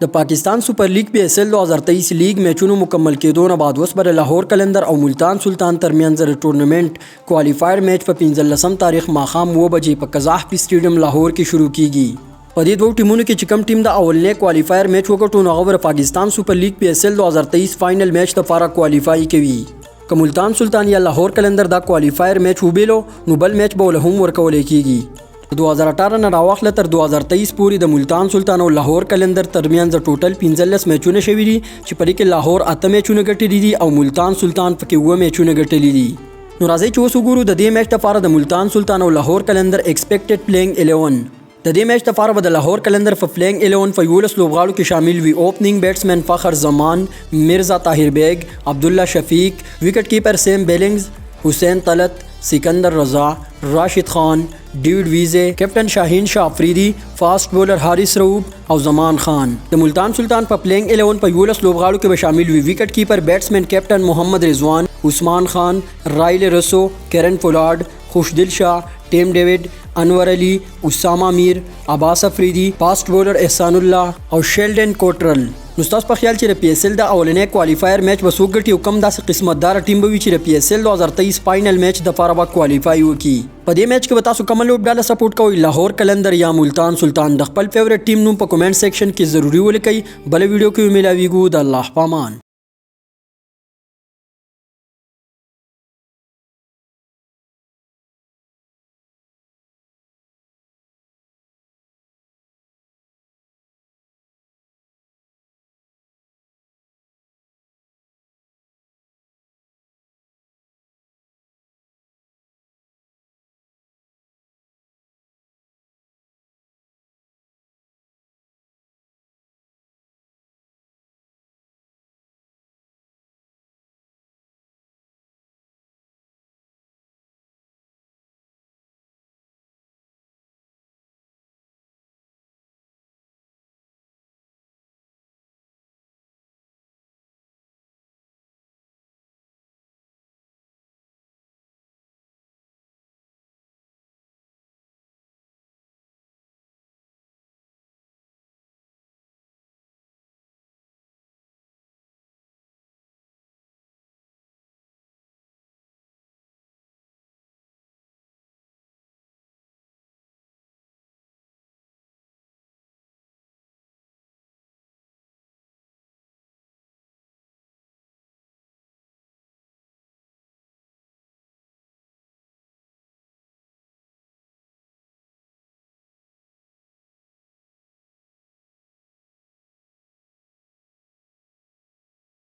د پاکستان سپر لیگ PSL 2023 لیگ میچونو مکمل کېدو نه بعد اوس بر لاهور قلندر او ملتان سلطان ترمنځ د ټورنمنت کوالیفایر میچ په 15 تاریخ ماښام 9 بجې په قزاحپي سټیډیم لاهور کې شروع کیږي. په دې دوه ټیمونو کې چې کوم ټیم د اولنې کوالیفایر میچ وګټو نو هغه پاکستان سپر لیگ PSL 2023 فائنل میچ لپاره کوالیفای کوي. که ملتان سلطان یا لاهور قلندر دا کوالیفایر میچ وبېلو نو بل میچ به له هم ورکول کیږي. 2018 نه راوخله تر 2023 پورې د ملتان سلطان او لاهور قلندر ترمنځ ټوټل 15 میچونه شوي دي چې په دې کې لاهور 8 میچونه ګټلي دي او ملتان سلطان پکې 9 میچونه ګټلي دي. نو راځئ چې اوس وګورو د دې میچ لپاره د ملتان سلطان او لاهور قلندر ایکسپیکټډ پلیینګ 11. د دې میچ لپاره به د لاهور قلندر په پلیینګ 11 په 11 لوبغاړو کې شامل وي. اوپننګ بیټسمن فخر زمان، مرزا طاهر بیگ، عبدالله شفیق، وکټ کیپر سیم بیلنگز، حسین طلت، سکندر رضا، راشد خان، ډیوډ ویزه، کیپټن شاهین شاه افریدي، فاسټ بولر حارث رؤوف او زمان خان. د ملتان سلطان په پلیینګ 11 په 11 لوبغاړو کې به شامل وي. وکټ کیپر بیټسمن کیپټن محمد رضوان، عثمان خان، رایل رسو، کرن پولارد، خوشدل شاه، ټیم ډیوډ، انور علي، اسامه میر، عباس افریدي، فاسټ بولر احسان الله او شیلډن کوټرل. نو ستاسو په خیال چې د PSL د اولنې کوالیفایر میچ به څوک ګټي او کوم داسې قسمتدار ټیم به وي چې د PSL 2023 فائنل میچ دپاره به کوالیفای وکړي؟ په دې میچ کې به تاسو کومه لوبډله سپورټ کوئ، لاهور قلندر یا ملتان سلطان؟ د خپل فیورټ ټیم نوم په کومنټ سیکشن کې ضروري ولیکئ. بله ویډیو کې ملاویږو. د الله پامان.